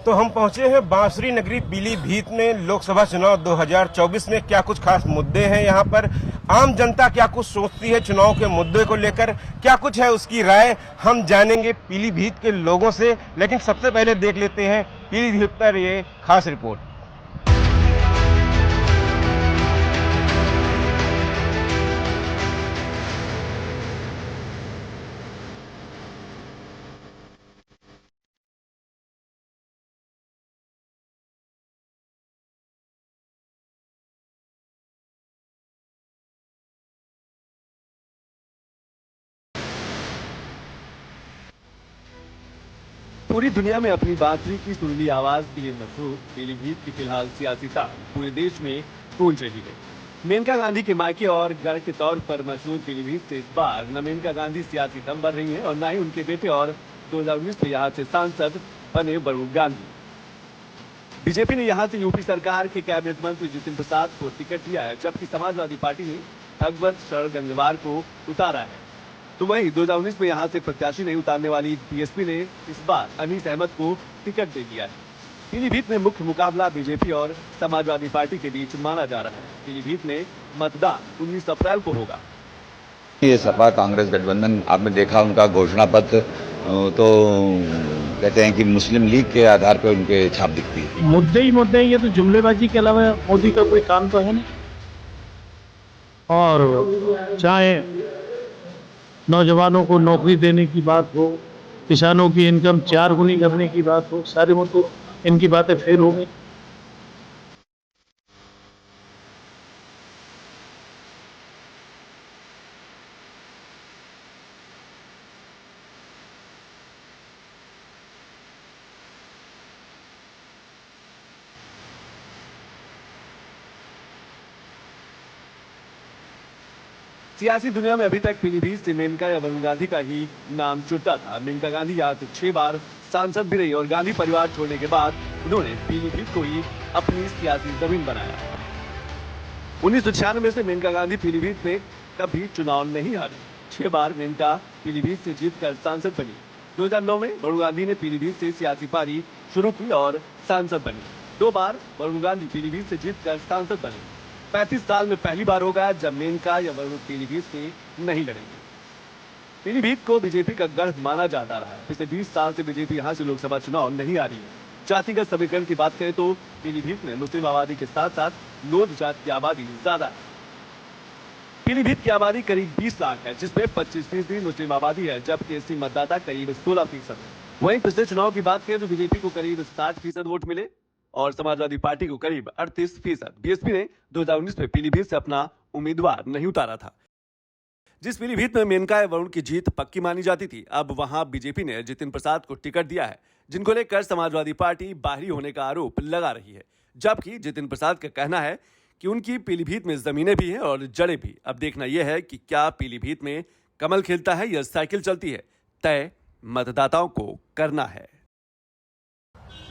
तो हम पहुंचे हैं बांसुरी नगरी पीलीभीत में। लोकसभा चुनाव 2024 में क्या कुछ खास मुद्दे हैं यहाँ पर, आम जनता क्या कुछ सोचती है चुनाव के मुद्दे को लेकर, क्या कुछ है उसकी राय, हम जानेंगे पीलीभीत के लोगों से। लेकिन सबसे पहले देख लेते हैं पीलीभीत पर ये खास रिपोर्ट। पूरी दुनिया में अपनी बांसुरी की सुरीली आवाज के लिए मशहूर पीलीभीत की फिलहाल सियासी ताक पूरे देश में गूंज रही है। मेनका गांधी के मायके और गढ़ के तौर पर मशहूर पीलीभीत से इस बार न मेनका गांधी सियासी दम भर रही है और न ही उनके बेटे और 2019 में यहाँ से सांसद बने वरुण गांधी। बीजेपी ने यहाँ से यूपी सरकार के कैबिनेट मंत्री जितिन प्रसाद को टिकट दिया है, जबकि समाजवादी पार्टी ने भगवत शरण गंगवार को उतारा है। तो वहीं 2019 में यहाँ से प्रत्याशी नहीं उतारने वाली बीएसपी ने इस बार अनीस अहमद को टिकट दे दिया है। पीलीभीत में मुख्य मुकाबला बीजेपी और समाजवादी पार्टी के बीच माना जा रहा है। पीलीभीत में मतदान 19 अप्रैल को होगा। ये सपा कांग्रेस गठबंधन आपने देखा, उनका घोषणा पत्र तो कहते हैं कि मुस्लिम लीग के आधार पर उनके छाप दिखती है। मुद्दे ही मुद्दे हैं, ये तो जुमलेबाजी के अलावा मोदी का कोई काम तो है नहीं। और चाहे नौजवानों को नौकरी देने की बात हो, किसानों की इनकम 4 गुनी करने की बात हो, सारे मुद्दे इनकी बातें फेल हो गई। सियासी दुनिया में अभी तक पीलीभीत से मेनका या वरुण गांधी का ही नाम जुड़ता था। मेनका गांधी यहाँ से 6 बार सांसद भी रही और गांधी परिवार छोड़ने के बाद उन्होंने पीलीभीत को ही अपनी सियासी जमीन बनाया। 1996 से मेनका गांधी पीलीभीत में कभी चुनाव नहीं हारी। 6 बार मेनका पीलीभीत से जीतकर सांसद बनी। 2009 में वरुण गांधी ने पीलीभीत से सियासी पारी शुरू की और सांसद बनी। 2 बार वरुण गांधी पीलीभीत से जीतकर सांसद बने। 35 साल में पहली बार होगा जब मेनका या वरुण पीलीभीत से नहीं लड़ेंगे। पीलीभीत को बीजेपी का गढ़ माना जाता रहा है। पिछले 20 साल से बीजेपी यहाँ से लोकसभा चुनाव नहीं आ रही है। जातिगत समीकरण की बात करें तो पीलीभीत में मुस्लिम आबादी के साथ साथ लोध जाति की आबादी ज्यादा है। पीलीभीत की आबादी करीब 20 लाख है, जिसमें 25% मुस्लिम आबादी है, जबकि एससी मतदाता करीब 16% है। वहीं पिछले चुनाव की बात करें तो बीजेपी को करीब 60% वोट मिले और समाजवादी पार्टी को करीब 38%। बीएसपी ने 2019 में पीलीभीत से अपना उम्मीदवार नहीं उतारा था। जिस पीलीभीत में मेनका या वरुण की जीत पक्की मानी जाती थी, अब वहां बीजेपी ने जितिन प्रसाद को टिकट दिया है, जिनको लेकर समाजवादी पार्टी बाहरी होने का आरोप लगा रही है। जबकि जितिन प्रसाद का कहना है कि उनकी पीलीभीत में जमीनें भी हैं और जड़ें भी। अब देखना यह है कि क्या पीलीभीत में कमल खिलता है या साइकिल चलती है, तय मतदाताओं को करना है।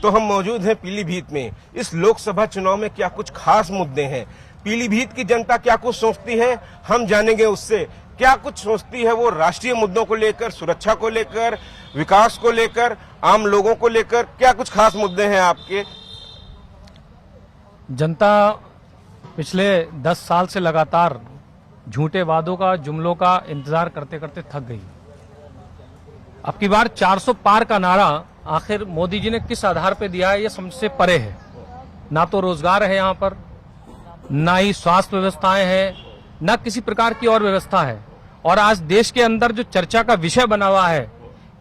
तो हम मौजूद हैं पीलीभीत में। इस लोकसभा चुनाव में क्या कुछ खास मुद्दे हैं, पीलीभीत की जनता क्या कुछ सोचती है, हम जानेंगे उससे। क्या कुछ सोचती है वो राष्ट्रीय मुद्दों को लेकर, सुरक्षा को लेकर, विकास को लेकर, आम लोगों को लेकर, क्या कुछ खास मुद्दे हैं आपके? जनता पिछले 10 साल से लगातार झूठे वादों का, जुमलों का इंतजार करते करते थक गई। अब की बार 400 पार का नारा आखिर मोदी जी ने किस आधार पे दिया है, ये समझ से परे है। ना तो रोजगार है यहाँ पर, ना ही स्वास्थ्य व्यवस्थाएं हैं, ना किसी प्रकार की और व्यवस्था है। और आज देश के अंदर जो चर्चा का विषय बना हुआ है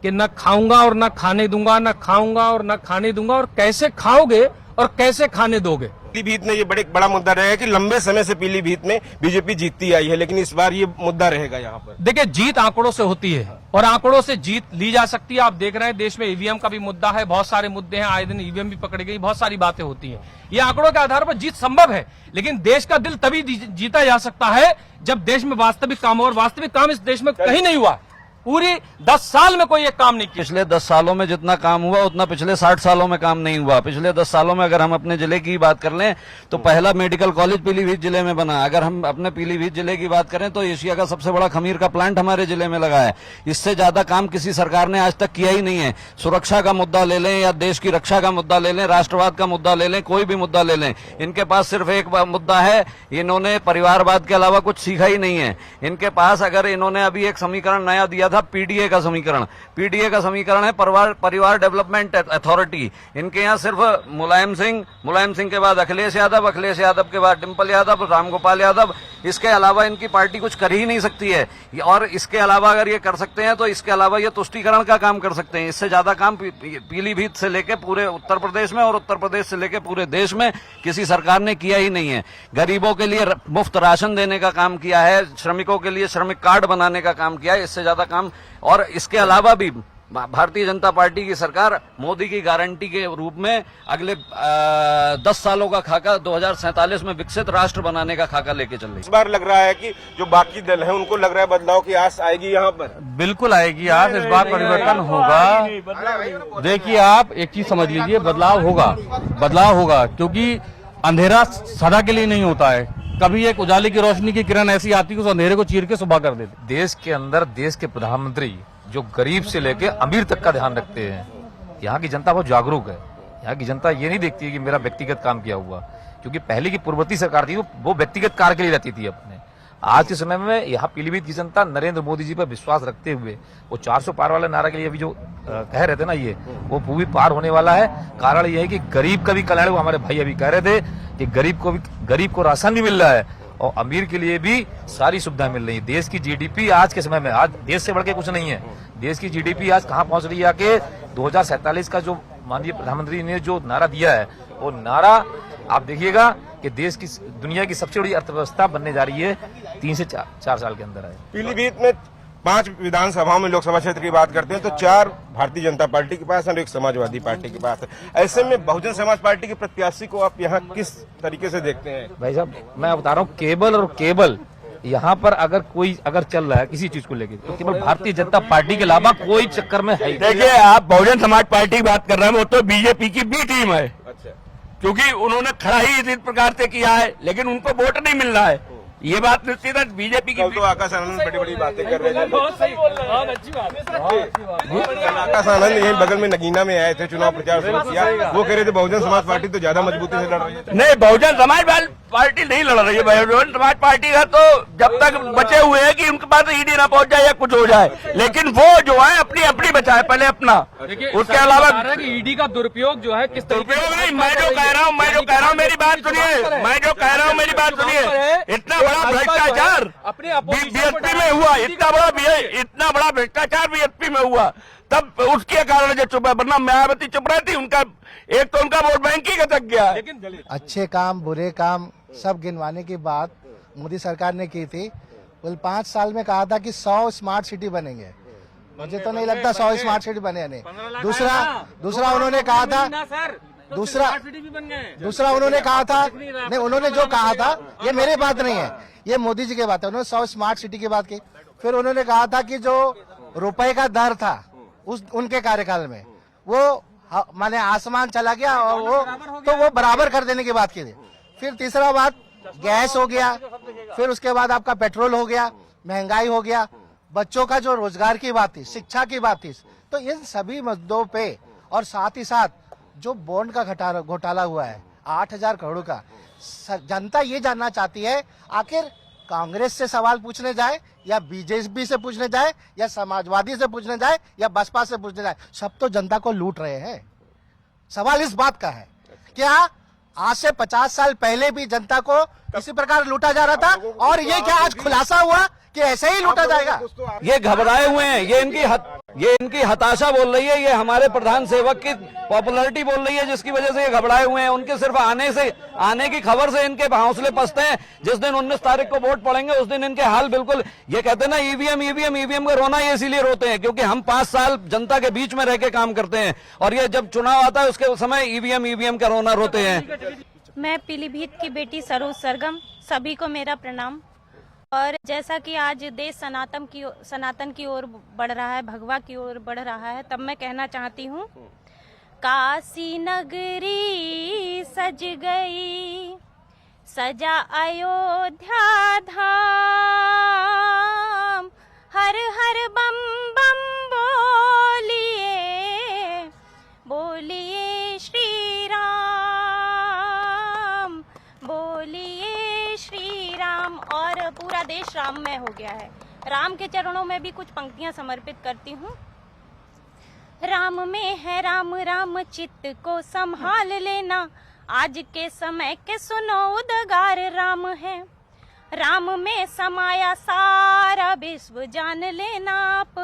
कि न खाऊंगा और न खाने दूंगा, न खाऊंगा और न खाने दूंगा, और कैसे खाओगे और कैसे खाने दोगे। पीलीभीत में ये बड़ा मुद्दा रहेगा कि लंबे समय से पीलीभीत में बीजेपी जीतती आई है, लेकिन इस बार ये मुद्दा रहेगा यहाँ पर। देखिए, जीत आंकड़ों से होती है और आंकड़ों से जीत ली जा सकती है। आप देख रहे हैं देश में ईवीएम का भी मुद्दा है, बहुत सारे मुद्दे हैं, आए दिन ईवीएम भी पकड़ी गई, बहुत सारी बातें होती हैं। ये आंकड़ों के आधार पर जीत संभव है, लेकिन देश का दिल तभी जीता जा सकता है जब देश में वास्तविक काम हो, और वास्तविक काम इस देश में कहीं नहीं हुआ। पूरी 10 साल में कोई एक काम नहीं किया। पिछले 10 सालों में जितना काम हुआ उतना पिछले 60 सालों में काम नहीं हुआ। पिछले 10 सालों में अगर हम अपने जिले की बात कर लें तो पहला मेडिकल कॉलेज पीलीभीत जिले में बना। अगर हम अपने पीलीभीत जिले की बात करें तो एशिया का सबसे बड़ा खमीर का प्लांट हमारे जिले में लगा है। इससे ज्यादा काम किसी सरकार ने आज तक किया ही नहीं है। सुरक्षा का मुद्दा ले लें या देश की रक्षा का मुद्दा ले लें, राष्ट्रवाद का मुद्दा ले लें, कोई भी मुद्दा ले लें, इनके पास सिर्फ एक मुद्दा है, इन्होंने परिवारवाद के अलावा कुछ सीखा ही नहीं है। इनके पास अगर इन्होंने अभी एक समीकरण नया दिया था, पीडीए का समीकरण है परिवार डेवलपमेंट अथॉरिटी। इनके यहाँ सिर्फ मुलायम सिंह के बाद अखिलेश यादव के बाद डिम्पल यादव, रामगोपाल यादव, इसके अलावा इनकी पार्टी कुछ कर ही नहीं सकती है। और इसके अलावा अगर ये कर सकते हैं तो इसके अलावा ये तुष्टीकरण का काम कर सकते हैं। इससे ज्यादा काम पीलीभीत से लेके पूरे उत्तर प्रदेश में और उत्तर प्रदेश से लेके पूरे देश में किसी सरकार ने किया ही नहीं है। गरीबों के लिए मुफ्त राशन देने का काम किया है, श्रमिकों के लिए श्रमिक कार्ड बनाने का काम किया है, इससे ज्यादा काम। और इसके अलावा भी भारतीय जनता पार्टी की सरकार मोदी की गारंटी के रूप में अगले 10 सालों का खाका 2047 में विकसित राष्ट्र बनाने का खाका लेके चल रही है। इस बार लग रहा है कि जो बाकी दल है उनको लग रहा है बदलाव की आस आएगी यहाँ पर। बिल्कुल आएगी आस, इस बार परिवर्तन होगा। देखिए आप एक चीज समझ लीजिए, बदलाव होगा क्योंकि अंधेरा सदा के लिए नहीं होता है। कभी एक उजाले की रोशनी की किरण ऐसी आती है उस अंधेरे को चीर के सुबह कर देती। देश के अंदर देश के प्रधानमंत्री जो गरीब से लेके अमीर तक का ध्यान रखते हैं। यहाँ की जनता बहुत जागरूक है। यहाँ की जनता ये नहीं देखती है कि मेरा व्यक्तिगत काम किया हुआ, क्योंकि पहले की पूर्ववर्ती सरकार थी वो व्यक्तिगत कार्य के लिए रहती थी अपने। आज के समय में यहाँ पीलीभीत की जनता नरेंद्र मोदी जी पर विश्वास रखते हुए वो 400 पार वाला नारा के लिए अभी जो कह रहे थे ना, ये वो भी पार होने वाला है। कारण ये है कि गरीब का भी कल्याण, वो हमारे भाई अभी कह रहे थे कि गरीब को राशन भी मिल रहा है और अमीर के लिए भी सारी सुविधाएं मिल रही है। देश की जीडीपी आज के समय में, आज देश से बढ़ के कुछ नहीं है। देश की जीडीपी आज कहाँ पहुंच रही है आके 2047 का जो माननीय प्रधानमंत्री ने जो नारा दिया है, वो नारा आप देखिएगा कि देश की दुनिया की सबसे बड़ी अर्थव्यवस्था बनने जा रही है 3 से 4 साल के अंदर है। पीलीभीत में 5 विधानसभाओं में लोकसभा क्षेत्र की बात करते हैं तो 4 भारतीय जनता पार्टी के पास और 1 समाजवादी पार्टी के पास है। ऐसे में बहुजन समाज पार्टी के प्रत्याशी को आप यहाँ किस तरीके से देखते हैं? भाई साहब मैं बता रहा हूँ, केवल यहाँ पर अगर चल रहा है किसी चीज को लेकर तो केवल भारतीय जनता पार्टी के अलावा कोई चक्कर में है। देखिए आप बहुजन समाज पार्टी की बात कर रहे हैं, वो तो बीजेपी की बी टीम है। अच्छा, क्योंकि उन्होंने खड़ा ही इस प्रकार से किया है, लेकिन उनको वोट नहीं मिल रहा है। ये बात निश्चित है बीजेपी की। कल तो आकाश आनंद बड़ी बड़ी बातें कर रहे थे। बहुत सही बोल रहे हैं, अच्छी बात है। आकाश आनंद यहीं बगल में नगीना में आए थे, चुनाव प्रचार शुरू किया। वो कह रहे थे बहुजन समाज पार्टी तो ज्यादा मजबूती से लड़ रही है। नहीं, बहुजन समाज पार्टी नहीं लड़ रही है। बहुजन समाज पार्टी का तो जब तक बचे हुए हैं कि उनके पास ईडी ना पहुंच जाए या कुछ हो जाए, लेकिन वो जो है अपनी बचाए पहले अपना। उसके अलावा ईडी का दुरुपयोग जो है किस दुरुपयोग नहीं, मैं जो कह रहा हूँ मेरी बात सुनिए। इतना बड़ा भ्रष्टाचार बीएसपी में हुआ, इतना बड़ा भ्रष्टाचार बीएसपी में हुआ, तब उसके कारण जो चुप है, वरना मायावती चुप रहती। उनका वोट बैंक ही खसक गया है। अच्छे काम बुरे काम सब गिनवाने की बात मोदी सरकार ने की थी। कुल 5 साल में कहा था कि 100 स्मार्ट सिटी बनेंगे। मुझे तो नहीं लगता 100 स्मार्ट सिटी बने नहीं। दूसरा उन्होंने कहा था नहीं, उन्होंने जो कहा था ये मेरी बात नहीं है, ये मोदी जी की बात है। उन्होंने 100 स्मार्ट सिटी की बात की। फिर उन्होंने कहा था कि जो रुपए का दर था उनके कार्यकाल में वो माने आसमान चला गया और वो बराबर कर देने की बात की थी। फिर तीसरा बात गैस हो गया, फिर उसके बाद आपका पेट्रोल हो गया, महंगाई हो गया, बच्चों का जो रोजगार की बात थी, शिक्षा की बात थी। तो इन सभी मुद्दों पे और साथ ही साथ जो बॉन्ड का घोटाला हुआ है 8,000 करोड़ का, जनता ये जानना चाहती है आखिर कांग्रेस से सवाल पूछने जाए या बीजेपी से पूछने जाए या समाजवादी से पूछने जाए या बसपा से पूछने जाए, सब तो जनता को लूट रहे हैं। सवाल इस बात का है क्या आज से 50 साल पहले भी जनता को इसी प्रकार लूटा जा रहा था और ये क्या आज खुलासा हुआ कि ऐसे ही लूटा जाएगा? ये घबराए हुए हैं, ये इनकी हताशा बोल रही है, ये हमारे प्रधान सेवक की पॉपुलैरिटी बोल रही है, जिसकी वजह से ये घबराए हुए हैं। उनके सिर्फ आने की खबर से इनके हौसले पसते हैं। जिस दिन 19 तारीख को वोट पड़ेंगे उस दिन इनके हाल बिल्कुल, ये कहते हैं ना ईवीएम का रोना, ये इसीलिए रोते हैं क्योंकि हम 5 साल जनता के बीच में रह के काम करते हैं और ये जब चुनाव आता है उसके समय ईवीएम का रोना रोते हैं। मैं पीलीभीत की बेटी सरोज सरगम, सभी को मेरा प्रणाम। और जैसा कि आज देश सनातन की ओर बढ़ रहा है, भगवा की ओर बढ़ रहा है, तब मैं कहना चाहती हूँ, काशी नगरी सज गई, सजा अयोध्या धाम, हर हर बम बम बोलिए, बोलिए श्री राम, बोलिए श्री राम। और पूरा देश राममय हो गया है। राम के चरणों में भी कुछ पंक्तियां समर्पित करती हूँ। राम में है राम, राम चित्त को संभाल लेना, आज के समय के सुनो उद्गार राम है। राम में समाया सारा विश्व जान लेना आप,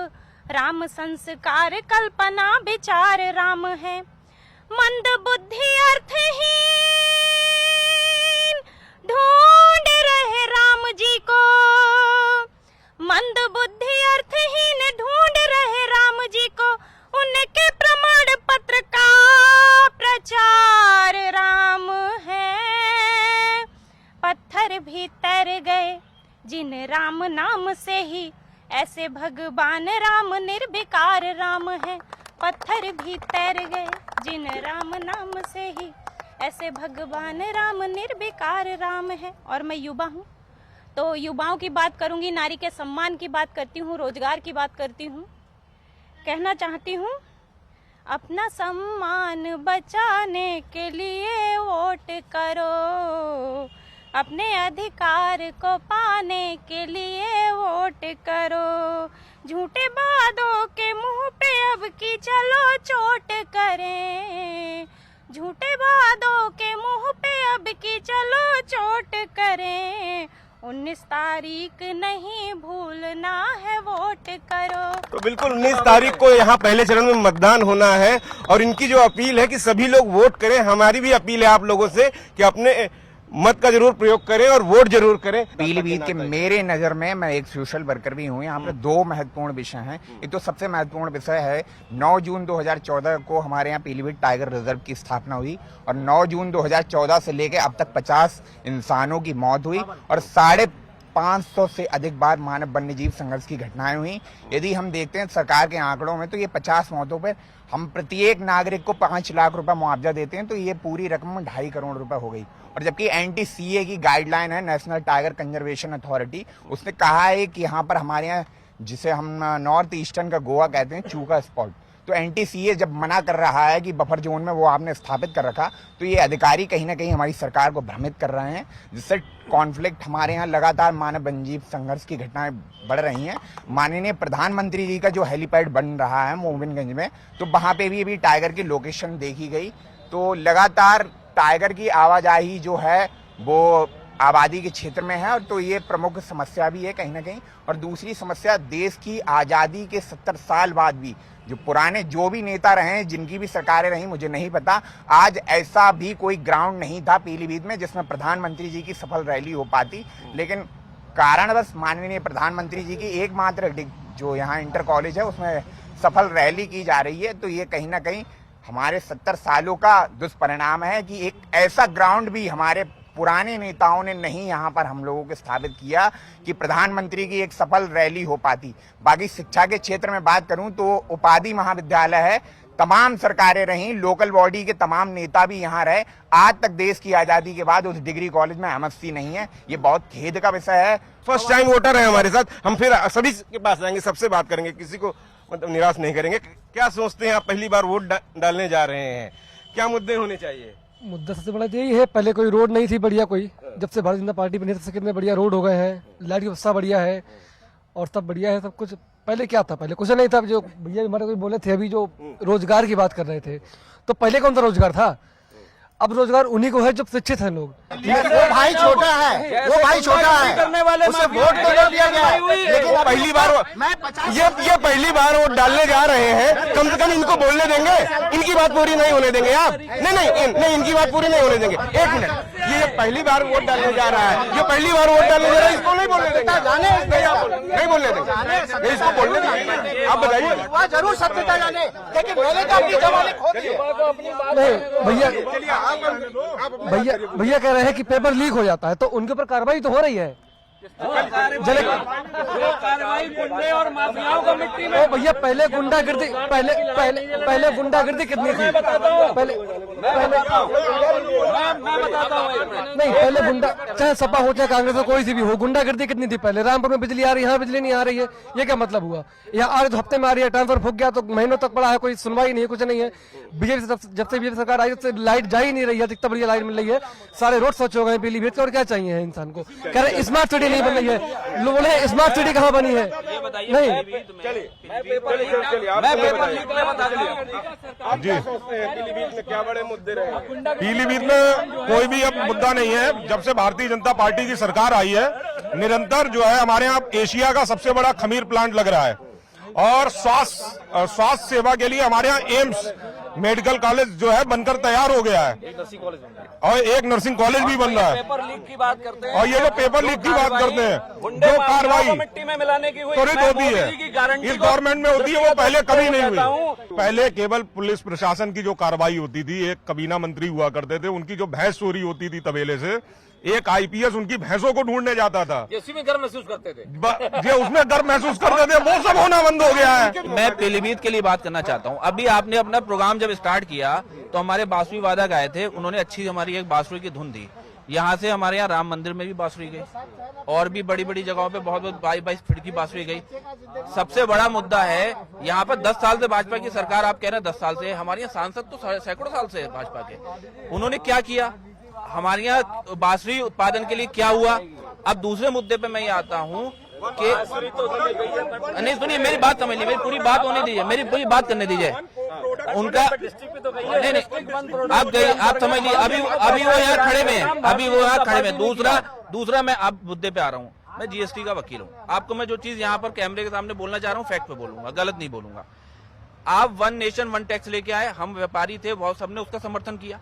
राम संस्कार कल्पना विचार राम है। मंद बुद्धि अर्थहीन ढूंढ रहे राम जी को, मंद बुद्धि अर्थहीन ढूंढ रहे राम जी को, उनके प्रमाण पत्र का प्रचार राम है। पत्थर भी तर गए जिन राम नाम से ही, ऐसे भगवान राम निर्विकार राम है। पत्थर भी तर गए जिन राम नाम से ही, ऐसे भगवान राम निर्विकार राम है। और मैं युवा हूँ तो युवाओं की बात करूंगी, नारी के सम्मान की बात करती हूँ, रोजगार की बात करती हूँ। कहना चाहती हूँ, अपना सम्मान बचाने के लिए वोट करो, अपने अधिकार को पाने के लिए वोट करो। झूठे वादों के मुंह पे अब की चलो चोट करें, झूठे वादों के मुंह पे अब की चलो चोट करें। 19 तारीख नहीं भूलना है, वोट करो। तो बिल्कुल 19 तारीख को यहाँ पहले चरण में मतदान होना है और इनकी जो अपील है कि सभी लोग वोट करें। हमारी भी अपील है आप लोगों से कि अपने मत का जरूर प्रयोग करें और वोट जरूर करें। पीलीभीत के मेरे नजर में, मैं एक सोशल वर्कर भी हूँ, यहाँ पर 2 महत्वपूर्ण विषय हैं। एक तो सबसे महत्वपूर्ण विषय है 9 जून 2014 को हमारे यहाँ पीलीभीत टाइगर रिजर्व की स्थापना हुई और 9 जून 2014 से लेकर अब तक 50 इंसानों की मौत हुई और 550 से अधिक बार मानव वन्यजीव संघर्ष की घटनाएं हुई। यदि हम देखते हैं सरकार के आंकड़ों में तो ये 50 मौतों पर हम प्रत्येक नागरिक को 5 लाख रुपए मुआवजा देते हैं, तो ये पूरी रकम 2.5 करोड़ रुपए हो गई। और जबकि NTCA की गाइडलाइन है, नेशनल टाइगर कंजर्वेशन अथॉरिटी, उसने कहा है कि यहाँ पर हमारे यहाँ, जिसे हम नॉर्थ ईस्टर्न का गोवा कहते हैं, चूका स्पॉट, तो NTCA जब मना कर रहा है कि बफर जोन में वो आपने स्थापित कर रखा, तो ये अधिकारी कहीं ना कहीं हमारी सरकार को भ्रमित कर रहे हैं, जिससे कॉन्फ्लिक्ट हमारे यहाँ लगातार मानव वन्यजीव संघर्ष की घटनाएं बढ़ रही हैं। माननीय प्रधानमंत्री जी का जो हेलीपैड बन रहा है मोहनगंज में, तो वहाँ पे भी अभी टाइगर की लोकेशन देखी गई, तो लगातार टाइगर की आवाजाही जो है वो आबादी के क्षेत्र में है, और तो ये प्रमुख समस्या भी है कहीं ना कहीं। और दूसरी समस्या, देश की आज़ादी के 70 साल बाद भी जो पुराने जो भी नेता रहे, जिनकी भी सरकारें रही, मुझे नहीं पता, आज ऐसा भी कोई ग्राउंड नहीं था पीलीभीत में जिसमें प्रधानमंत्री जी की सफल रैली हो पाती। लेकिन कारणवश माननीय प्रधानमंत्री जी की एकमात्र जो यहाँ इंटर कॉलेज है उसमें सफल रैली की जा रही है। तो ये कहीं ना कहीं हमारे 70 सालों का दुष्परिणाम है कि एक ऐसा ग्राउंड भी हमारे पुराने नेताओं ने नहीं यहाँ पर हम लोगों को स्थापित किया कि प्रधानमंत्री की एक सफल रैली हो पाती। बाकी शिक्षा के क्षेत्र में बात करूं तो उपाधि महाविद्यालय है, तमाम सरकारें रहीं, लोकल बॉडी के तमाम नेता भी यहाँ रहे, आज तक देश की आजादी के बाद उस डिग्री कॉलेज में MSc नहीं है। ये बहुत खेद का विषय है। फर्स्ट टाइम वोटर है हमारे साथ, हम फिर सभी के पास जाएंगे, सबसे बात करेंगे, किसी को मतलब निराश नहीं करेंगे। क्या सोचते हैं आप, पहली बार वोट डालने जा रहे हैं, क्या मुद्दे होने चाहिए? मुद्दा सबसे बड़ा यही है, पहले कोई रोड नहीं थी बढ़िया, कोई जब से भारतीय जनता पार्टी बनी तब से कितने बढ़िया रोड हो गए हैं, लाइट की व्यवस्था बढ़िया है और सब बढ़िया है सब कुछ। पहले क्या था, पहले कुछ नहीं था। जो भैया हमारे कोई बोले थे अभी जो रोजगार की बात कर रहे थे, तो पहले कौन सा रोजगार था? अब रोजगार उन्हीं को है जो शिक्षित हैं लोग। वो भाई छोटा है, वो भाई छोटा है, करने वाले उसे वोट तो नहीं दिया गया, लेकिन पहली बार ये पहली बार वोट डालने जा रहे हैं, कम से कम इनको बोलने देंगे, इनकी बात पूरी नहीं होने देंगे आप। नहीं, इनकी बात पूरी नहीं होने देंगे। 1 मिनट, ये पहली बार वोट डालने जा रहा है, ये पहली बार वोट डालने जा रहा है, इसको नहीं बोलने देंगे, नहीं बोलने देंगे, इसको बोलने देंगे। आप बताइए, जरूर सत्यता जाने, लेकिन मैंने तो अपनी जमाने खो दिए। नहीं भैया कह रहे हैं कि पेपर लीक हो जाता है, तो उनके ऊपर कार्रवाई तो हो रही है। गुंडे और माफियाओं को मिट्टी में भैया पहले गुंडागर्दी पहले गुंडागर्दी कितनी थी पहले नहीं पहले गुंडा चाहे सपा हो चाहे कांग्रेस हो कोई सी भी हो गुंडागर्दी कितनी थी पहले रामपुर में बिजली आ रही है यहाँ बिजली नहीं आ रही है ये क्या मतलब हुआ यहाँ आ रही तो हफ्ते में आ रही है ट्रांसफर फूक गया तो महीनों तक पड़ा है कोई सुनवाई नहीं है कुछ नहीं है बीजेपी जब से बीजेपी सरकार आई तब से लाइट जा ही नहीं रही है जितना बढ़िया लाइट मिल रही है सारे रोड स्वच्छ हो गए पीलीभीत के और क्या चाहिए इंसान को कह रहे स्मार्ट सिटी नहीं बन रही है लोग बोले स्मार्ट सिटी कहाँ बनी है नहीं जी पीलीभीत में क्या बड़े मुद्दे रहे? पीलीभीत में कोई भी अब मुद्दा नहीं है। जब से भारतीय जनता पार्टी की सरकार आई है निरंतर जो है हमारे यहाँ एशिया का सबसे बड़ा खमीर प्लांट लग रहा है और स्वास्थ्य सेवा के लिए हमारे यहाँ एम्स मेडिकल कॉलेज जो है बनकर तैयार हो गया है और एक नर्सिंग कॉलेज भी बन रहा है। पेपर लीक की बात करते हैं और ये जो पेपर लीक की बात करते हैं जो कार्रवाई मिट्टी में मिलाने की त्वरित होती है इस गवर्नमेंट में होती है वो पहले कभी नहीं हुई। पहले केवल पुलिस प्रशासन की जो कार्रवाई होती थी एक कबीना मंत्री हुआ करते थे उनकी जो भैंस चोरी होती थी तबेले से एक आईपीएस उनकी भैंसों को ढूंढने जाता था इसी में गर्व महसूस करते थे ये उसमें गर्व महसूस करते थे वो सब होना बंद हो गया है। मैं पीलीभीत के लिए बात करना चाहता हूँ। अभी आपने अपना प्रोग्राम जब स्टार्ट किया तो हमारे बांसुरी वादक गाए थे उन्होंने अच्छी हमारी एक बांसुरी की धुन दी। यहाँ से हमारे यहाँ राम मंदिर में भी बांसुरी गई और भी बड़ी बड़ी जगहों पे बहुत 22 फीट की बांसुरी गई। सबसे बड़ा मुद्दा है यहाँ पर 10 साल से भाजपा की सरकार आप कह रहे हैं 10 साल से हमारे यहाँ सांसद तो सैकड़ों साल से भाजपा के उन्होंने क्या किया हमारे यहाँ बांसुरी उत्पादन के लिए क्या हुआ। अब दूसरे मुद्दे पे मैं ये आता हूँ कि नहीं सुनिए मेरी बात समझ लीजिए मेरी पूरी बात होने दीजिए मेरी पूरी बात करने दीजिए उनका नहीं आप गए आप समझ लीजिए अभी वो यहाँ खड़े में है अभी वो यहाँ खड़े में दूसरा मैं आप मुद्दे पे आ रहा हूँ। मैं जीएसटी का वकील हूँ। आपको मैं जो चीज यहाँ पर कैमरे के सामने बोलना चाह रहा हूँ फैक्ट पे बोलूंगा गलत नहीं बोलूंगा। आप वन नेशन वन टैक्स लेके आए हम व्यापारी थे बहुत सबने उसका समर्थन किया।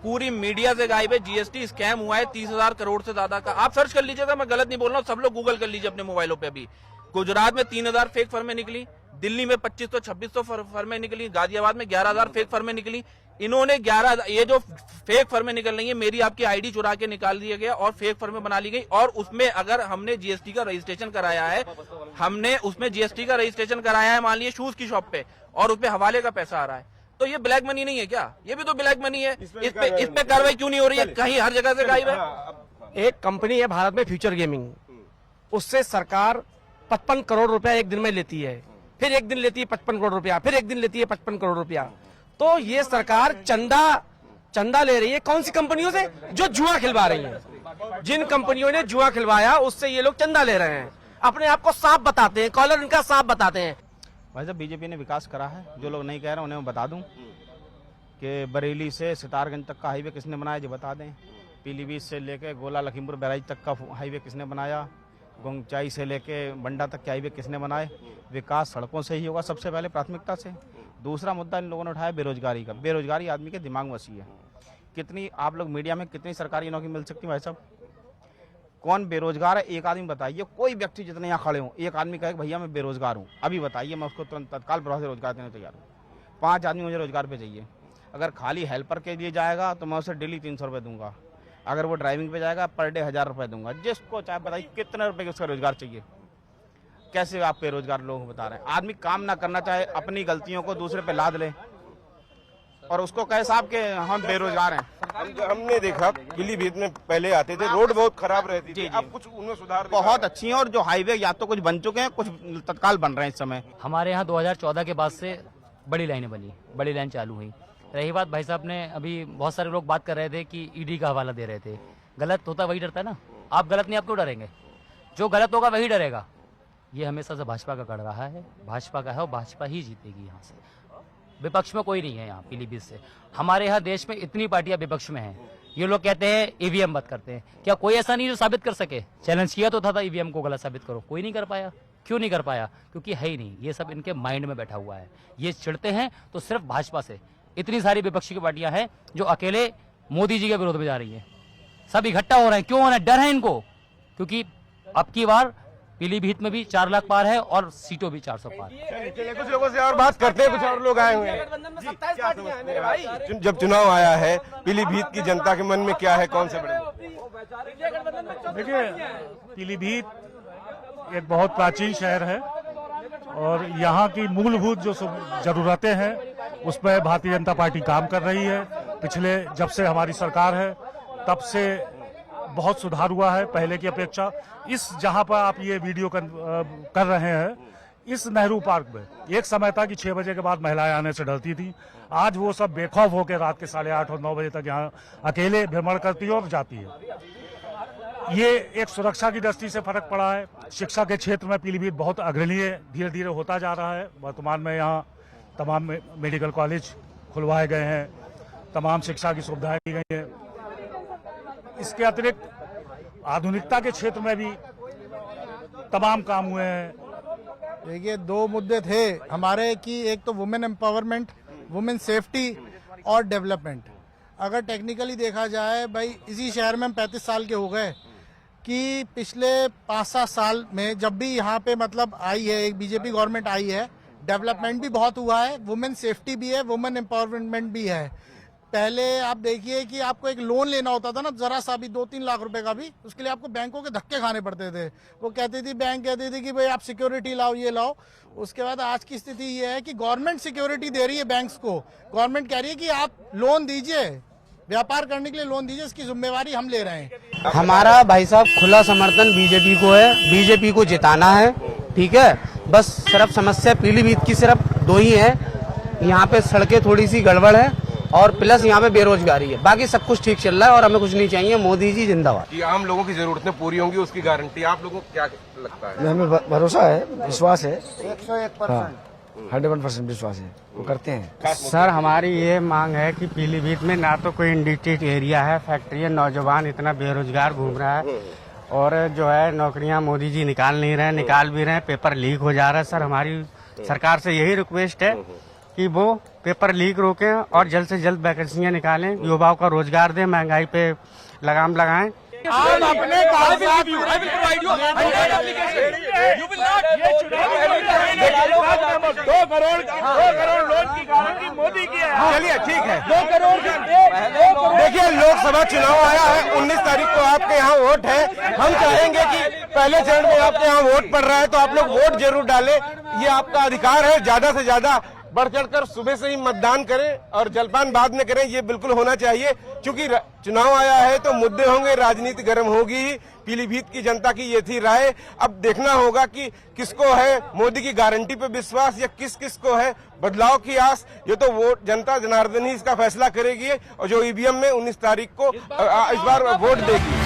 पूरी मीडिया से गायब है जीएसटी स्कैम हुआ है 30,000 करोड़ से ज्यादा का। आप सर्च कर लीजिएगा मैं गलत नहीं बोल रहा हूँ सब लोग गूगल कर लीजिए अपने मोबाइलों पे। अभी गुजरात में 3,000 फेक फर्में निकली दिल्ली में 2500-2600 फर्में निकली गाजियाबाद में 11,000 फेक फर्में निकली। इन्होंने 11 ये जो फेक फर्में निकल रही है मेरी आपकी आईडी चुरा के निकाल दिया गया और फेक फर्में बना ली गई और उसमें अगर हमने जीएसटी का रजिस्ट्रेशन कराया है हमने उसमें जीएसटी का रजिस्ट्रेशन कराया है मान लीजिए शूज की शॉप पे और उसपे हवाले का पैसा आ रहा है तो ये ब्लैक मनी नहीं है क्या? ये भी तो ब्लैक मनी है। इस पे कार्रवाई क्यों नहीं हो रही है? कहीं हर जगह से गायब है। एक कंपनी है भारत में फ्यूचर गेमिंग उससे सरकार 55 करोड़ रुपया एक दिन में लेती है फिर एक दिन लेती है 55 करोड़ रुपया फिर एक दिन लेती है 55 करोड़ रुपया। तो ये सरकार चंदा ले रही है कौन सी कंपनियों से जो जुआ खिलवा रही है। जिन कंपनियों ने जुआ खिलवाया उससे ये लोग चंदा ले रहे हैं अपने आप को साफ बताते हैं कॉलर इनका साफ बताते हैं। भाई साहब बीजेपी ने विकास करा है जो लोग नहीं कह रहे उन्हें मैं बता दूं कि बरेली से सितारगंज तक का हाईवे किसने बनाया जो बता दें। पीलीभीत से लेके गोला लखीमपुर बैराज तक का हाईवे किसने बनाया। गोंगचाई से लेके बंडा तक के हाईवे किसने बनाए। विकास सड़कों से ही होगा सबसे पहले प्राथमिकता से। दूसरा मुद्दा इन लोगों ने उठाया बेरोजगारी का। बेरोजगारी आदमी के दिमाग में वसी है। कितनी आप लोग मीडिया में कितनी सरकारी नौकरी मिल सकती है भाई साहब? कौन बेरोजगार है एक आदमी बताइए। कोई व्यक्ति जितने यहाँ खड़े हों एक आदमी कहे भैया मैं बेरोजगार हूँ अभी बताइए मैं उसको तुरंत तत्काल प्रभाव से रोजगार देने तैयार हूँ। 5 आदमी मुझे रोजगार पे चाहिए। अगर खाली हेल्पर के लिए जाएगा तो मैं उसे डेली 300 रुपये दूंगा। अगर वो ड्राइविंग पे जाएगा पर डे 1000 रुपये दूंगा। जिसको चाहे बताइए कितने रुपये का उसका रोजगार चाहिए। कैसे आप बेरोजगार लोग बता रहे हैं? आदमी काम ना करना चाहे अपनी गलतियों को दूसरे पे लाद ले और उसको कहे साहब के हम बेरोजगार हैं। हमने देखा पीलीभीत में पहले आते थे रोड बहुत खराब रहती थी अब कुछ उनमें सुधार बहुत अच्छी है और जो हाईवे या तो कुछ बन चुके हैं कुछ तत्काल बन रहे हैं इस समय। हमारे यहाँ 2014 के बाद से बड़ी लाइनें बनी बड़ी लाइन चालू हुई। रही बात भाई साहब ने अभी बहुत सारे लोग बात कर रहे थे कि ईडी का हवाला दे रहे थे। गलत होता वही डरता है ना। आप गलत नहीं आप क्यों डरेंगे? जो गलत होगा वही डरेगा। ये हमेशा से भाजपा का गढ़ रहा है भाजपा का है और भाजपा ही जीतेगी। यहाँ से विपक्ष में कोई नहीं है। यहाँ पीलीभीत से हमारे यहाँ देश में इतनी पार्टियां विपक्ष में हैं। ये लोग कहते हैं ईवीएम मत करते हैं। क्या कोई ऐसा नहीं जो साबित कर सके? चैलेंज किया तो था ईवीएम को गलत साबित करो कोई नहीं कर पाया। क्यों नहीं कर पाया? क्योंकि है ही नहीं। ये सब इनके माइंड में बैठा हुआ है। ये चिढ़ते हैं तो सिर्फ भाजपा से। इतनी सारी विपक्षी की पार्टियां हैं जो अकेले मोदी जी के विरोध में जा रही है। सब इकट्ठा हो रहे हैं। क्यों हो रहे हैं? डर है इनको क्योंकि अब की बार पीलीभीत में भी 4 लाख पार है और सीटों भी 400 पार। चलिए कुछ लोगों से और बात करते हैं। कुछ और लोग आए हुए हैं। जब चुनाव आया है पीलीभीत की जनता के मन में क्या है? कौन से बड़े देखिए, पीलीभीत एक बहुत प्राचीन शहर है और यहाँ की मूलभूत जो जरूरतें हैं उस पर भारतीय जनता पार्टी काम कर रही है। पिछले जब से हमारी सरकार है तब से बहुत सुधार हुआ है पहले की अपेक्षा। इस जहाँ पर आप ये वीडियो कर रहे हैं, इस नेहरू पार्क में एक समय था कि 6 बजे के बाद महिलाएं आने से डरती थी। आज वो सब बेखौफ होकर रात के 8:30 और 9 बजे तक यहाँ अकेले भ्रमण करती है और जाती है। ये एक सुरक्षा की दृष्टि से फर्क पड़ा है। शिक्षा के क्षेत्र में पीलीभीत बहुत अग्रणी धीरे धीरे होता जा रहा है। वर्तमान में यहाँ तमाम मेडिकल कॉलेज खुलवाए गए हैं, तमाम शिक्षा की सुविधाएं दी गई हैं। इसके अतिरिक्त आधुनिकता के क्षेत्र में भी तमाम काम हुए हैं। देखिए, 2 मुद्दे थे हमारे कि एक तो वुमेन एम्पावरमेंट, वुमेन सेफ्टी और डेवलपमेंट। अगर टेक्निकली देखा जाए भाई, इसी शहर में हम 35 साल के हो गए कि पिछले 5-7 साल में जब भी यहाँ पे मतलब आई है, एक बीजेपी गवर्नमेंट आई है, डेवलपमेंट भी बहुत हुआ है, वुमेन सेफ्टी भी है, वुमेन एम्पावरमेंट भी है। पहले आप देखिए कि आपको एक लोन लेना होता था ना, जरा सा भी 2-3 लाख रुपए का भी, उसके लिए आपको बैंकों के धक्के खाने पड़ते थे। वो कहती थी, बैंक कहती थी कि भाई आप सिक्योरिटी लाओ, ये लाओ। उसके बाद आज की स्थिति ये है कि गवर्नमेंट सिक्योरिटी दे रही है बैंक्स को। गवर्नमेंट कह रही है कि आप लोन दीजिए, व्यापार करने के लिए लोन दीजिए, इसकी जिम्मेवारी हम ले रहे हैं। हमारा भाई साहब खुला समर्थन बीजेपी को है, बीजेपी को जिताना है, ठीक है। बस सिर्फ समस्या पीलीभीत की सिर्फ 2 ही है, यहाँ पे सड़कें थोड़ी सी गड़बड़ है और प्लस यहाँ पे बेरोजगारी है। बाकी सब कुछ ठीक चल रहा है और हमें कुछ नहीं चाहिए। मोदी जी जिंदाबाद। कि आम लोगों की जरूरतें पूरी होंगी, उसकी गारंटी आप लोगों को क्या लगता है? हमें भरोसा है, विश्वास है, 101%, 101% विश्वास है, वो करते हैं। सर, हमारी ये मांग है कि पीलीभीत में ना तो कोई इंडस्ट्रियल एरिया है, फैक्ट्री है, नौजवान इतना बेरोजगार घूम रहा है और जो है नौकरियां मोदी जी निकाल नहीं रहे, निकाल भी रहे हैं, पेपर लीक हो जा रहा है। सर, हमारी सरकार से यही रिक्वेस्ट है कि वो पेपर लीक रोकें और जल्द से जल्द वैकेंसियां निकालें, युवाओं का रोजगार दें, महंगाई पे लगाम लगाएं। आप अपने कागजात दो करोड़ लोन की गारंटी मोदी की है। चलिए ठीक है। 2 करोड़ देखिए, लोकसभा चुनाव आया है, 19 तारीख को आपके यहाँ वोट है। हम चाहेंगे कि पहले चरण में आपके यहाँ वोट पड़ रहा है तो आप लोग वोट जरूर डालें, ये आपका अधिकार है। ज्यादा से ज्यादा बढ़ चढ़कर सुबह से ही मतदान करें और जलपान बाद में करें, ये बिल्कुल होना चाहिए। क्योंकि चुनाव आया है तो मुद्दे होंगे, राजनीति गर्म होगी। पीलीभीत की जनता की ये थी राय। अब देखना होगा कि किसको है मोदी की गारंटी पे विश्वास या किस किस को है बदलाव की आस। ये तो वोट जनता जनार्दन ही इसका फैसला करेगी और जो ईवीएम में 19 तारीख को इस बार वोट देगी।